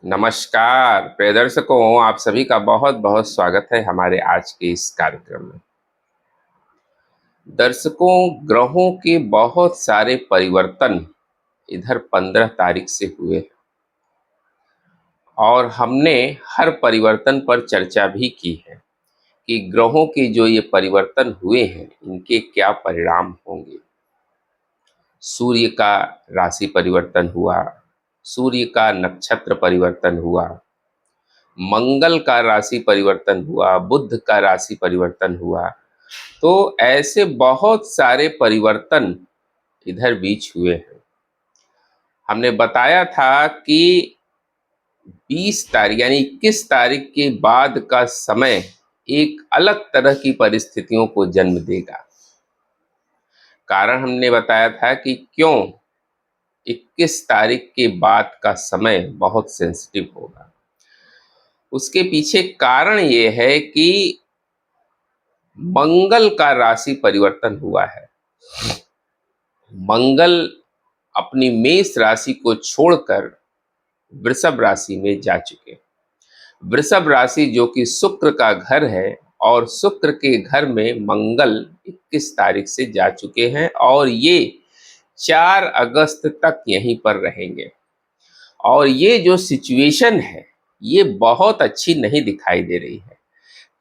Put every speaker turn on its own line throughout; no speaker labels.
नमस्कार प्रिय दर्शकों, आप सभी का बहुत बहुत स्वागत है हमारे आज के इस कार्यक्रम में। दर्शकों, ग्रहों के बहुत सारे परिवर्तन इधर 15 तारीख से हुए और हमने हर परिवर्तन पर चर्चा भी की है कि ग्रहों के जो ये परिवर्तन हुए हैं इनके क्या परिणाम होंगे। सूर्य का राशि परिवर्तन हुआ, सूर्य का नक्षत्र परिवर्तन हुआ, मंगल का राशि परिवर्तन हुआ, बुध का राशि परिवर्तन हुआ। तो ऐसे बहुत सारे परिवर्तन इधर बीच हुए हैं। हमने बताया था कि 20 तारीख यानी 21 तारीख के बाद का समय एक अलग तरह की परिस्थितियों को जन्म देगा। कारण हमने बताया था कि क्यों 21 तारीख के बाद का समय बहुत सेंसिटिव होगा। उसके पीछे कारण ये है कि मंगल का राशि परिवर्तन हुआ है। मंगल अपनी मेष राशि को छोड़कर वृषभ राशि में जा चुके। वृषभ राशि जो कि शुक्र का घर है और शुक्र के घर में मंगल 21 तारीख से जा चुके हैं और ये 4 अगस्त तक यहीं पर रहेंगे। और ये जो सिचुएशन है ये बहुत अच्छी नहीं दिखाई दे रही है।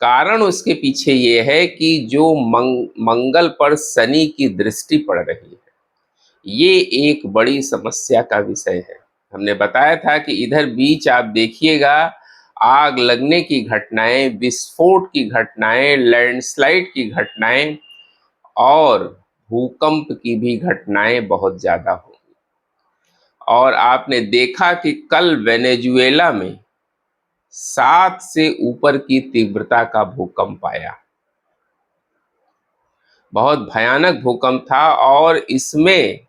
कारण उसके पीछे ये है कि जो मंगल पर शनि की दृष्टि पड़ रही है, ये एक बड़ी समस्या का विषय है। हमने बताया था कि इधर बीच आप देखिएगा, आग लगने की घटनाएं, विस्फोट की घटनाएं, लैंडस्लाइड की घटनाएं और भूकंप की भी घटनाएं बहुत ज़्यादा होंगी। और आपने देखा कि कल वेनेजुएला में 7 से ऊपर की तीव्रता का भूकंप आया। बहुत भयानक भूकंप था और इसमें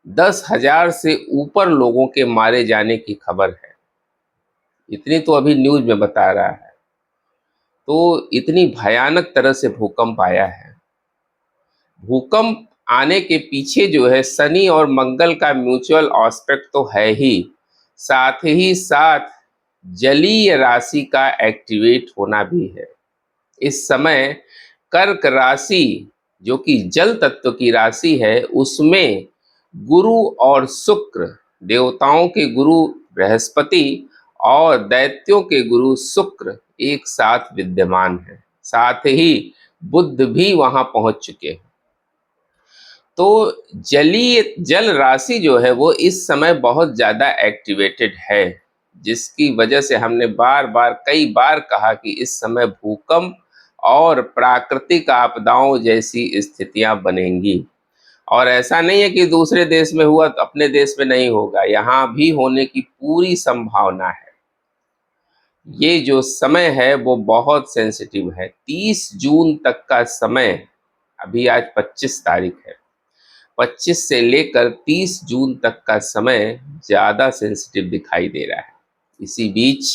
10,000 से ऊपर लोगों के मारे जाने की खबर है। इतनी तो अभी न्यूज में बता रहा है। तो इतनी भयानक तरह से भूकंप आया है। भूकंप आने के पीछे जो है शनि और मंगल का म्यूचुअल एस्पेक्ट तो है ही साथ जलीय राशि का एक्टिवेट होना भी है। इस समय कर्क राशि जो कि जल तत्व की राशि है उसमें गुरु और शुक्र, देवताओं के गुरु बृहस्पति और दैत्यों के गुरु शुक्र एक साथ विद्यमान है। साथ ही बुध भी वहां पहुंच चुके हैं। तो जलीय जल राशि जो है वो इस समय बहुत ज्यादा एक्टिवेटेड है, जिसकी वजह से हमने बार बार कई बार कहा कि इस समय भूकंप और प्राकृतिक आपदाओं जैसी स्थितियां बनेंगी। और ऐसा नहीं है कि दूसरे देश में हुआ तो अपने देश में नहीं होगा, यहाँ भी होने की पूरी संभावना है। ये जो समय है वो बहुत सेंसिटिव है। 30 जून तक का समय, अभी आज 25 तारीख है, 25 से लेकर 30 जून तक का समय ज़्यादा सेंसिटिव दिखाई दे रहा है। इसी बीच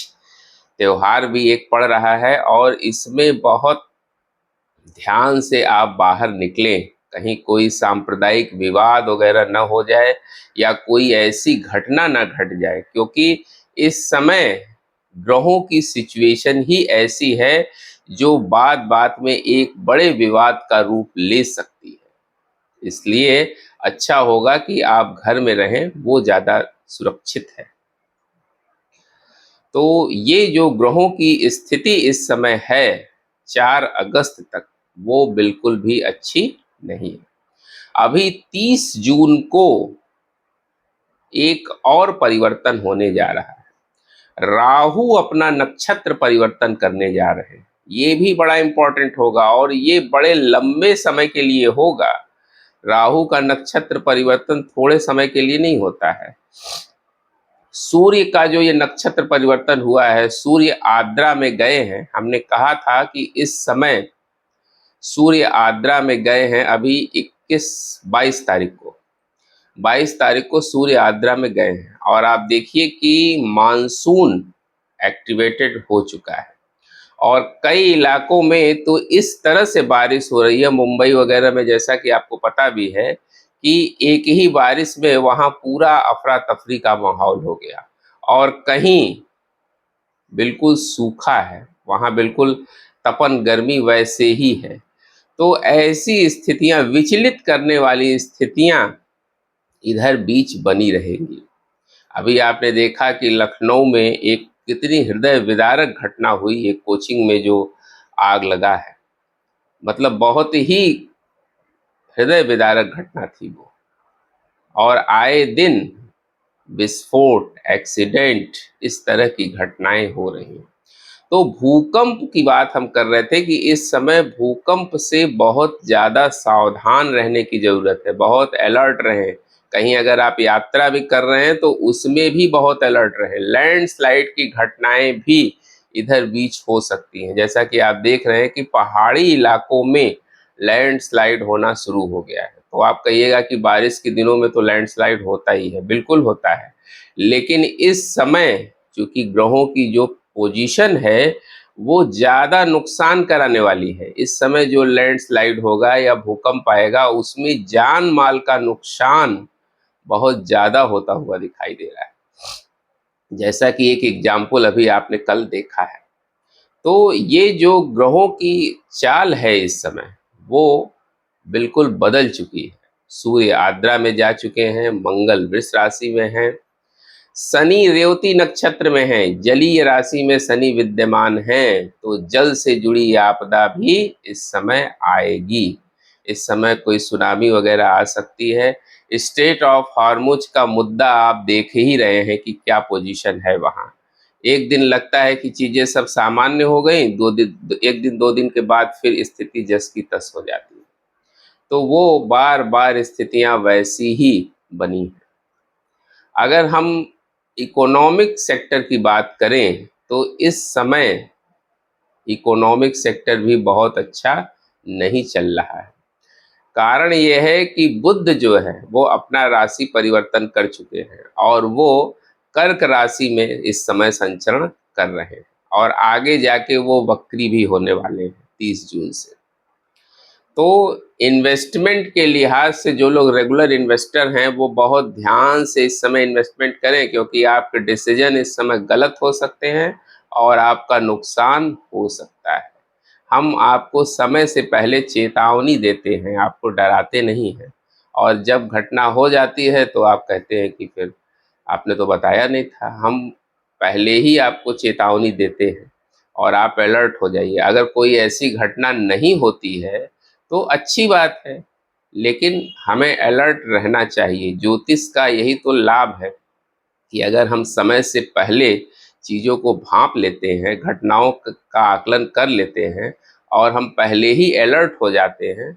त्योहार भी एक पड़ रहा है और इसमें बहुत ध्यान से आप बाहर निकलें, कहीं कोई सांप्रदायिक विवाद वगैरह न हो जाए या कोई ऐसी घटना न घट जाए, क्योंकि इस समय ग्रहों की सिचुएशन ही ऐसी है जो बात बात में एक बड़े विवाद का रूप ले सकती है। इसलिए अच्छा होगा कि आप घर में रहें, वो ज़्यादा सुरक्षित है। तो ये जो ग्रहों की स्थिति इस समय है 4 अगस्त तक, वो बिल्कुल भी अच्छी नहीं है। अभी 30 जून को एक और परिवर्तन होने जा रहा है। राहु अपना नक्षत्र परिवर्तन करने जा रहे हैं। ये भी बड़ा इंपॉर्टेंट होगा और ये बड़े लंबे समय के लिए होगा। राहु का नक्षत्र परिवर्तन थोड़े समय के लिए नहीं होता है। सूर्य का जो ये नक्षत्र परिवर्तन हुआ है, सूर्य आद्रा में गए हैं। हमने कहा था कि इस समय सूर्य आद्रा में गए हैं। अभी 22 तारीख को 22 तारीख को सूर्य आद्रा में गए हैं और आप देखिए कि मानसून एक्टिवेटेड हो चुका है और कई इलाकों में तो इस तरह से बारिश हो रही है, मुंबई वगैरह में, जैसा कि आपको पता भी है कि एक ही बारिश में वहाँ पूरा अफरा तफरी का माहौल हो गया और कहीं बिल्कुल सूखा है, वहाँ बिल्कुल तपन गर्मी वैसे ही है। तो ऐसी स्थितियाँ, विचलित करने वाली स्थितियाँ इधर बीच बनी रहेंगी। अभी आपने देखा कि लखनऊ में एक कितनी हृदय विदारक घटना हुई, एक कोचिंग में जो आग लगा है। मतलब बहुत ही हृदय विदारक घटना थी वो। और आए दिन विस्फोट, एक्सीडेंट, इस तरह की घटनाएं हो रही हैं। तो भूकंप की बात हम कर रहे थे कि इस समय भूकंप से बहुत ज़्यादा सावधान रहने की ज़रूरत है, बहुत अलर्ट रहें। कहीं अगर आप यात्रा भी कर रहे हैं तो उसमें भी बहुत अलर्ट रहें। लैंडस्लाइड की घटनाएं भी इधर बीच हो सकती हैं। जैसा कि आप देख रहे हैं कि पहाड़ी इलाकों में लैंडस्लाइड होना शुरू हो गया है। तो आप कहिएगा कि बारिश के दिनों में तो लैंडस्लाइड होता ही है, बिल्कुल होता है। लेकिन इस समय चूंकि ग्रहों की जो पोजीशन है वो ज़्यादा नुकसान कराने वाली है। इस समय जो लैंडस्लाइड होगा या भूकंप आएगा उसमें जान माल का नुकसान बहुत ज़्यादा होता हुआ दिखाई दे रहा है। जैसा कि एक एग्जाम्पल अभी आपने कल देखा है। तो ये जो ग्रहों की चाल है इस समय वो बिल्कुल बदल चुकी है। सूर्य आद्रा में जा चुके हैं, मंगल वृष राशि में है, शनि रेवती नक्षत्र में है, जलीय राशि में शनि विद्यमान है। तो जल से जुड़ी आपदा भी इस समय आएगी। इस समय कोई सुनामी वगैरह आ सकती है। स्टेट ऑफ हॉर्मुज का मुद्दा आप देख ही रहे हैं कि क्या पोजीशन है वहाँ। एक दिन लगता है कि चीजें सब सामान्य हो गई, एक दिन दो दिन के बाद फिर स्थिति जस की तस हो जाती है। तो वो बार बार स्थितियां वैसी ही बनी हैं। अगर हम इकोनॉमिक सेक्टर की बात करें तो इस समय इकोनॉमिक सेक्टर भी बहुत अच्छा नहीं चल रहा है। कारण यह है कि बुध जो है वो अपना राशि परिवर्तन कर चुके हैं और वो कर्क राशि में इस समय संचरण कर रहे हैं और आगे जाके वो वक्री भी होने वाले हैं 30 जून से। तो इन्वेस्टमेंट के लिहाज से जो लोग रेगुलर इन्वेस्टर हैं वो बहुत ध्यान से इस समय इन्वेस्टमेंट करें, क्योंकि आपके डिसीजन इस समय गलत हो सकते हैं और आपका नुकसान हो सकता है। हम आपको समय से पहले चेतावनी देते हैं, आपको डराते नहीं हैं। और जब घटना हो जाती है तो आप कहते हैं कि फिर आपने तो बताया नहीं था। हम पहले ही आपको चेतावनी देते हैं और आप अलर्ट हो जाइए। अगर कोई ऐसी घटना नहीं होती है तो अच्छी बात है, लेकिन हमें अलर्ट रहना चाहिए। ज्योतिष का यही तो लाभ है कि अगर हम समय से पहले चीज़ों को भांप लेते हैं, घटनाओं का आकलन कर लेते हैं और हम पहले ही अलर्ट हो जाते हैं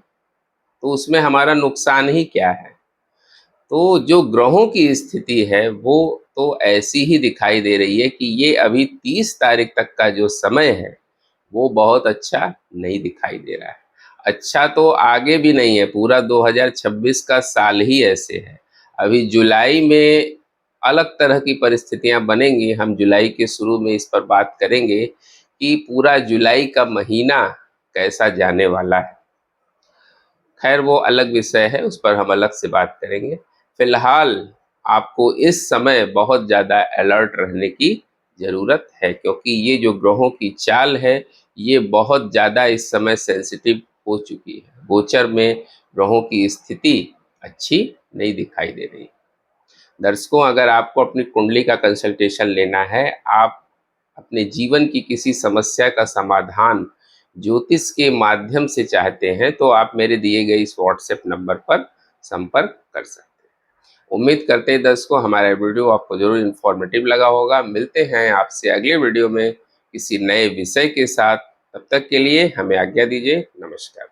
तो उसमें हमारा नुकसान ही क्या है। तो जो ग्रहों की स्थिति है वो तो ऐसी ही दिखाई दे रही है कि ये अभी 30 तारीख तक का जो समय है वो बहुत अच्छा नहीं दिखाई दे रहा है। अच्छा तो आगे भी नहीं है, पूरा 2026 का साल ही ऐसे है। अभी जुलाई में अलग तरह की परिस्थितियां बनेंगी। हम जुलाई के शुरू में इस पर बात करेंगे कि पूरा जुलाई का महीना कैसा जाने वाला है। खैर वो अलग विषय है, उस पर हम अलग से बात करेंगे। फिलहाल आपको इस समय बहुत ज़्यादा अलर्ट रहने की ज़रूरत है, क्योंकि ये जो ग्रहों की चाल है ये बहुत ज़्यादा इस समय सेंसिटिव हो चुकी है। गोचर में ग्रहों की स्थिति अच्छी नहीं दिखाई दे रही। दर्शकों, अगर आपको अपनी कुंडली का कंसल्टेशन लेना है, आप अपने जीवन की किसी समस्या का समाधान ज्योतिष के माध्यम से चाहते हैं तो आप मेरे दिए गए इस व्हाट्सएप नंबर पर संपर्क कर सकते हैं। उम्मीद करते हैं दर्शकों हमारा वीडियो आपको जरूर इन्फॉर्मेटिव लगा होगा। मिलते हैं आपसे अगले वीडियो में किसी नए विषय के साथ। तब तक के लिए हमें आज्ञा दीजिए। नमस्कार।